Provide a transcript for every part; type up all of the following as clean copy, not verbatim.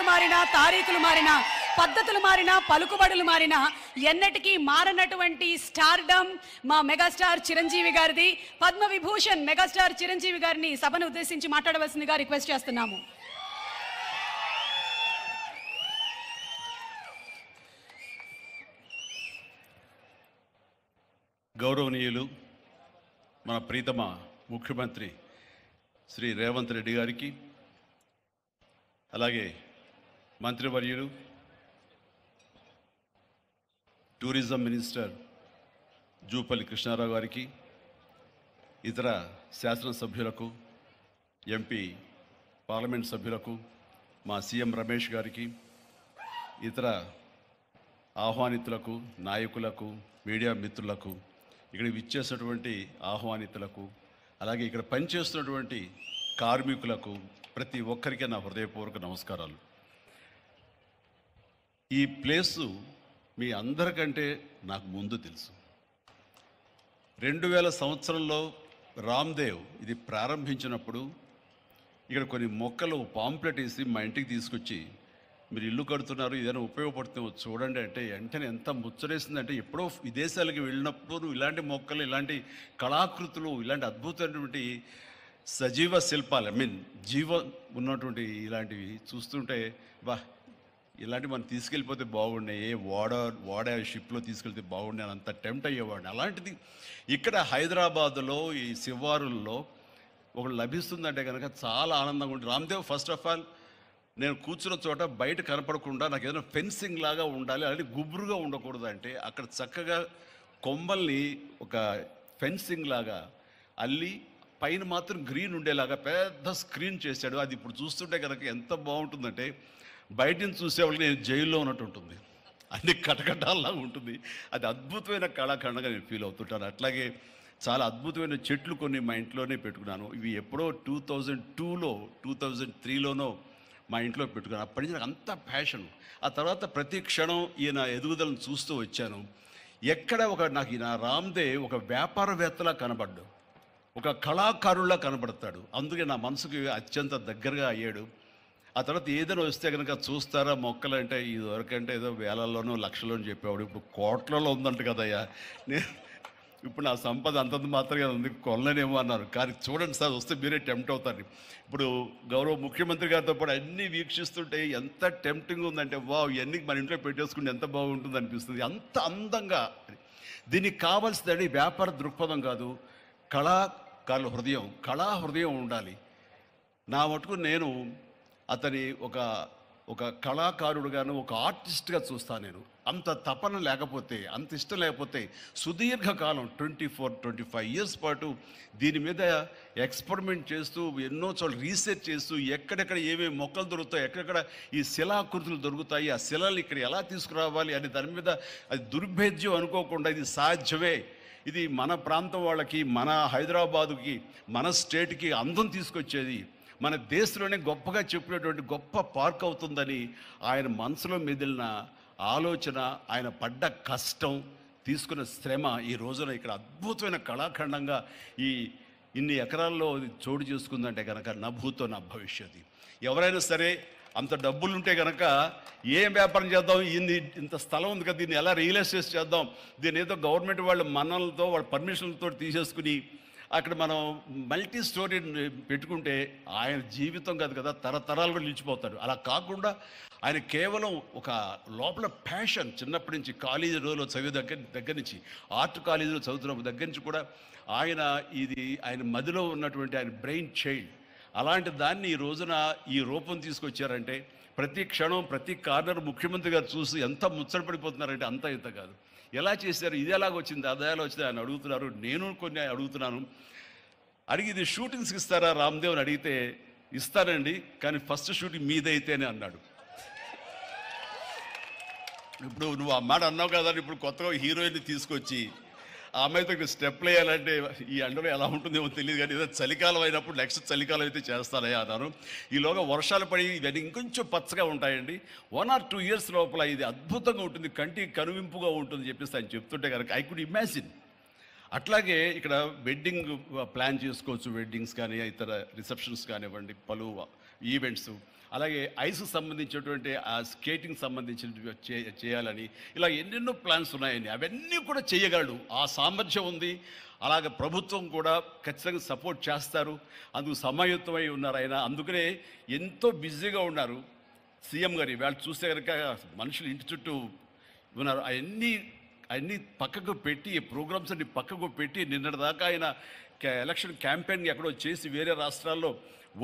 మారినా, తారీఖులు మారినా, పద్ధతులు మారినా, పలుకుబడులు మారినా ఎన్నటికీ మారనటువంటి స్టార్డమ్ మా మెగాస్టార్ చిరంజీవి గారిది. పద్మ విభూషణ్ మెగాస్టార్ చిరంజీవి గారిని సభను ఉద్దేశించి మాట్లాడవలసిందిగా రిక్వెస్ట్ చేస్తున్నాము. గౌరవనీయులు మన ప్రీతమ ముఖ్యమంత్రి శ్రీ రేవంత్ రెడ్డి గారికి, అలాగే మంత్రివర్యులు టూరిజం మినిస్టర్ జూపల్లి కృష్ణారావు గారికి, ఇతర శాసనసభ్యులకు, ఎంపీ పార్లమెంట్ సభ్యులకు, మా సీఎం రమేష్ గారికి, ఇతర ఆహ్వానితులకు, నాయకులకు, మీడియా మిత్రులకు, ఇక్కడ విచ్చేసినటువంటి ఆహ్వానితులకు, అలాగే ఇక్కడ పనిచేస్తున్నటువంటి కార్మికులకు, ప్రతి ఒక్కరికి నా హృదయపూర్వక నమస్కారాలు. ఈ ప్లేసు మీ అందరికంటే నాకు ముందు తెలుసు. 2000 సంవత్సరంలో రామ్దేవ్ ఇది ప్రారంభించినప్పుడు ఇక్కడ కొన్ని మొక్కలు పాంప్లెట్ వేసి మా ఇంటికి తీసుకొచ్చి, మీరు ఇల్లు కడుతున్నారు, ఏదైనా ఉపయోగపడుతుందో చూడండి అంటే వెంటనే ఎంత ముచ్చరేసిందంటే, ఎప్పుడో విదేశాలకు వెళ్ళినప్పుడు ఇలాంటి మొక్కలు, ఇలాంటి కళాకృతులు, ఇలాంటి అద్భుతమైనటువంటి సజీవ శిల్పాలు, జీవం ఉన్నటువంటి ఇలాంటివి చూస్తుంటే ఇలాంటివి మనం తీసుకెళ్ళిపోతే బాగున్నాయి, వాడ షిప్లో తీసుకెళ్తే బాగుండే అని అంత టెంప్ట్ అయ్యేవాడిని. అలాంటిది ఇక్కడ హైదరాబాదులో ఈ శివారుల్లో ఒకటి లభిస్తుందంటే కనుక చాలా ఆనందంగా ఉంటుంది. రామ్దేవ్ ఫస్ట్ ఆఫ్ ఆల్ నేను కూర్చున్న చోట బయట కనపడకుండా నాకు ఏదైనా ఫెన్సింగ్ లాగా ఉండాలి, అలాంటి గుబురుగా ఉండకూడదు అంటే అక్కడ చక్కగా కొమ్మల్ని ఒక ఫెన్సింగ్ లాగా అల్లి పైన మాత్రం గ్రీన్ ఉండేలాగా పెద్ద స్క్రీన్ చేశాడు. అది ఇప్పుడు చూస్తుంటే కనుక ఎంత బాగుంటుందంటే బయట నుంచి చూసేవాళ్ళకి నేను జైల్లో ఉన్నట్టు ఉంటుంది, అన్ని కటకటాల్లాగా ఉంటుంది. అది అద్భుతమైన కళాఖండంగా నేను ఫీల్ అవుతుంటాను. అట్లాగే చాలా అద్భుతమైన చెట్లు కొన్ని మా ఇంట్లోనే పెట్టుకున్నాను. ఇవి ఎప్పుడో 2002లో 2003లోనో మా ఇంట్లో పెట్టుకున్నాను. అప్పటి నుంచి నాకు అంత ప్యాషన్. ఆ తర్వాత ప్రతి క్షణం ఈయన ఎదుగుదలను చూస్తూ వచ్చాను. ఎక్కడ నాకు ఈయన రామ్దేవ్ ఒక వ్యాపారవేత్తలా కనబడ్డాడు, ఒక కళాకారుల్లా కనబడతాడు. అందుకే నా మనసుకి అత్యంత దగ్గరగా అయ్యాడు. ఆ తర్వాత ఏదైనా వస్తే కనుక చూస్తారా మొక్కలు అంటే, ఇదివరకంటే ఏదో వేలల్లోనో లక్షల్లోనూ చెప్పేవాడు, ఇప్పుడు కోట్లలో ఉందంట కదయ్యా. ఇప్పుడు నా సంపద అంతంత మాత్రమే ఉంది, కొనలేనేమో అన్నారు. కానీ చూడండి సార్, వస్తే మీరే టెంప్ట్ అవుతారు. ఇప్పుడు గౌరవ ముఖ్యమంత్రి గారితో పాటు అన్నీ వీక్షిస్తుంటే ఎంత టెంప్టింగ్ ఉందంటే, ఇవన్నీ మన ఇంట్లో పెట్టేసుకుంటే ఎంత బాగుంటుంది అనిపిస్తుంది. అంత అందంగా దీనికి కావాల్సిందని వ్యాపార దృక్పథం కాదు, కళాకారుల హృదయం, కళా హృదయం ఉండాలి. నా మటుకు నేను అతని ఒక కళాకారుడుగాను, ఒక ఆర్టిస్ట్గా చూస్తాను. నేను అంత తపన లేకపోతే, అంత ఇష్టం లేకపోతే సుదీర్ఘకాలం 24-25 ఇయర్స్ పాటు దీని మీద ఎక్స్పెరిమెంట్ చేస్తూ, ఎన్నో చోట్ల రీసెర్చ్ చేస్తూ, ఎక్కడెక్కడ ఏమేమి మొక్కలు దొరుకుతాయి, ఎక్కడెక్కడ ఈ శిలాకృతులు దొరుకుతాయి, ఆ శిలలు ఇక్కడ ఎలా తీసుకురావాలి అనే దాని మీద అది దుర్భేద్యం అనుకోకుండా ఇది సాధ్యమే, ఇది మన ప్రాంతం వాళ్ళకి, మన హైదరాబాదుకి, మన స్టేట్కి అందం తీసుకొచ్చేది, మన దేశంలోనే గొప్పగా చెప్పినటువంటి గొప్ప పార్క్ అవుతుందని ఆయన మనసులో మెదిలిన ఆలోచన, ఆయన పడ్డ కష్టం, తీసుకున్న శ్రమ ఈ రోజున ఇక్కడ అద్భుతమైన కళాఖండంగా ఇన్ని ఎకరాల్లో చోటు చేసుకుందంటే కనుక నా భూతో నా భవిష్యత్తు. ఎవరైనా సరే అంత డబ్బులుంటే కనుక ఏం వ్యాపారం చేద్దాం, ఇంత స్థలం ఉంది కదా, దీన్ని ఎలా రియల్ ఎస్టేట్ చేద్దాం, దీన్ని ఏదో గవర్నమెంట్ వాళ్ళ మన్నలతో వాళ్ళ పర్మిషన్లతో తీసేసుకుని అక్కడ మనం మల్టీ స్టోరీ పెట్టుకుంటే ఆయన జీవితం కాదు కదా, తరతరాలుగా నిలిచిపోతాడు. అలా కాకుండా ఆయన కేవలం ఒక లోపల ప్యాషన్, చిన్నప్పటి నుంచి కాలేజీ రోజులో చదివే దగ్గర నుంచి, ఆర్ట్ కాలేజీలో చదువుతున్న దగ్గర నుంచి కూడా ఆయన మదిలో ఉన్నటువంటి ఆయన బ్రెయిన్ చైల్డ్. అలాంటి దాన్ని ఈ రోజున ఈ రూపం తీసుకొచ్చారంటే ప్రతి క్షణం, ప్రతి కార్నర్ ముఖ్యమంత్రి గారు చూసి ఎంత ముచ్చటపడిపోతున్నారంటే అంత ఇంత కాదు. ఎలా చేశారు, ఇది ఎలాగొచ్చింది, అది ఎలా వచ్చింది ఆయన అడుగుతున్నారు. నేను కొన్ని అడుగుతున్నాను. అడిగి ఇది షూటింగ్స్కి ఇస్తారా రామ్దేవ్ అని అడిగితే, ఇస్తానండి, కానీ ఫస్ట్ షూటింగ్ మీదైతేనే అన్నాడు. ఇప్పుడు నువ్వు ఆ మాట అన్నావు కదా, ఇప్పుడు కొత్తగా హీరోయిన్ని తీసుకొచ్చి ఆ అమ్మాయితో స్టెప్లు వేయాలంటే ఈ ఎండలో ఎలా ఉంటుందేమో తెలియదు, కానీ ఏదో చలికాలం అయినప్పుడు నెక్స్ట్ చలికాలం అయితే చేస్తానయ్యా అన్నాను. ఈలోగా వర్షాలు పడి ఇవన్నీ ఇంకొంచెం పచ్చగా ఉంటాయండి, 1 or 2 ఇయర్స్ లోపల ఇది అద్భుతంగా ఉంటుంది, కంటికి కనువింపుగా ఉంటుంది చెప్పేసి ఆయన చెప్తుంటే కనుక ఐ కుడ్ ఇమాజిన్. అట్లాగే ఇక్కడ వెడ్డింగ్ ప్లాన్ చేసుకోవచ్చు, వెడ్డింగ్స్ కానీ ఇతర రిసెప్షన్స్ కానివ్వండి, పలు ఈవెంట్స్. అలాగే ఐస్కి సంబంధించినటువంటి ఆ స్కేటింగ్ సంబంధించిన చేయాలని, ఇలా ఎన్నెన్నో ప్లాన్స్ ఉన్నాయని, అవన్నీ కూడా చేయగలడు. ఆ సామర్థ్యం ఉంది. అలాగే ప్రభుత్వం కూడా ఖచ్చితంగా సపోర్ట్ చేస్తారు. అందుకు సమాయుత్తమై ఉన్నారు ఆయన. అందుకనే ఎంతో బిజీగా ఉన్నారు సీఎం గారు. ఇవాళ చూస్తే కనుక మనుషులు ఇంటి చుట్టూ ఉన్నారు. అవన్నీ పక్కకు పెట్టి, ప్రోగ్రామ్స్ అన్ని పక్కకు పెట్టి, నిన్నటిదాకా ఆయన ఎలక్షన్ క్యాంపెయిన్ ఎక్కడో చేసి వేరే రాష్ట్రాల్లో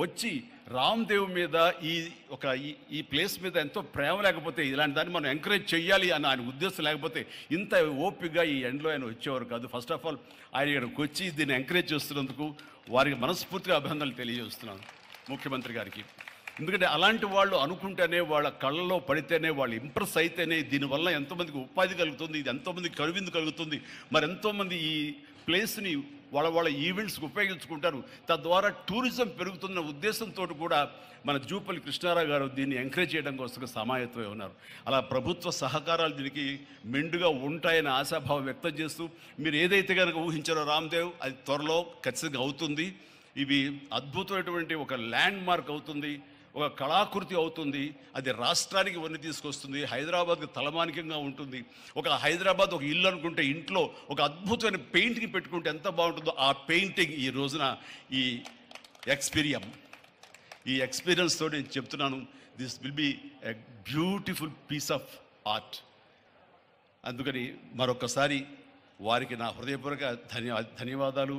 వచ్చి రామ్దేవ్ మీద ఈ ప్లేస్ మీద ఎంతో ప్రేమ లేకపోతే, ఇలాంటి దాన్ని మనం ఎంకరేజ్ చేయాలి అని ఆయన ఉద్దేశం లేకపోతే ఇంత ఓపికగా ఈ ఎండ్లో ఆయన వచ్చేవారు కాదు. ఫస్ట్ ఆఫ్ ఆల్ ఆయన ఇక్కడికి వచ్చి దీన్ని ఎంకరేజ్ చేస్తున్నందుకు వారికి మనస్ఫూర్తిగా అభినందనలు తెలియజేస్తున్నాను ముఖ్యమంత్రి గారికి. ఎందుకంటే అలాంటి వాళ్ళు అనుకుంటేనే, వాళ్ళ కళ్ళలో పడితేనే, వాళ్ళు ఇంప్రెస్ అయితేనే దీనివల్ల ఎంతోమందికి ఉపాధి కలుగుతుంది, ఇది ఎంతోమందికి కనువిందు కలుగుతుంది. మరి ఎంతోమంది ఈ ప్లేస్ని వాళ్ళ ఈవెంట్స్కి ఉపయోగించుకుంటారు. తద్వారా టూరిజం పెరుగుతున్న ఉద్దేశంతో కూడా మన జూపల్లి కృష్ణారావు గారు దీన్ని ఎంకరేజ్ చేయడం కోసం సమాయత్తమై ఉన్నారు. అలా ప్రభుత్వ సహకారాలు దీనికి మెండుగా ఉంటాయని ఆశాభావం వ్యక్తం చేస్తూ, మీరు ఏదైతే కనుక ఊహించారో రామ్దేవ్, అది త్వరలో ఖచ్చితంగా అవుతుంది. ఇవి అద్భుతమైనటువంటి ఒక ల్యాండ్ మార్క్ అవుతుంది, ఒక కళాకృతి అవుతుంది. అది రాష్ట్రానికి వన్నీ తీసుకొస్తుంది. హైదరాబాద్కి తలమానికంగా ఉంటుంది. ఒక హైదరాబాద్ ఒక ఇల్లు అనుకుంటే ఇంట్లో ఒక అద్భుతమైన పెయింటింగ్ పెట్టుకుంటే ఎంత బాగుంటుందో, ఆ పెయింటింగ్ ఈ రోజున ఈ ఎక్స్పీరియన్స్ తోటి నేను చెప్తున్నాను, this will be a beautiful piece of art. అందుకని మరొకసారి వారికి నా హృదయపూర్వక ధన్యవాదాలు,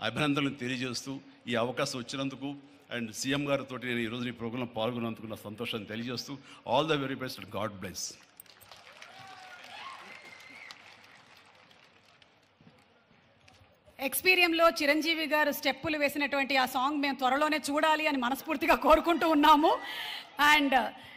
అభినందనలు తెలియజేస్తూ ఈ అవకాశం వచ్చినందుకు అండ్ సీఎం గారితో నేను ఈరోజు ఈ ప్రోగ్రాంలో పాల్గొన్నందుకు నా సంతోషాన్ని తెలియజేస్తూ all the very best and god bless. ఎక్స్పీరియంలో చిరంజీవి గారు స్టెప్పులు వేసినటువంటి ఆ సాంగ్ మేము త్వరలోనే చూడాలి అని మనస్ఫూర్తిగా కోరుకుంటూ ఉన్నాము. అండ్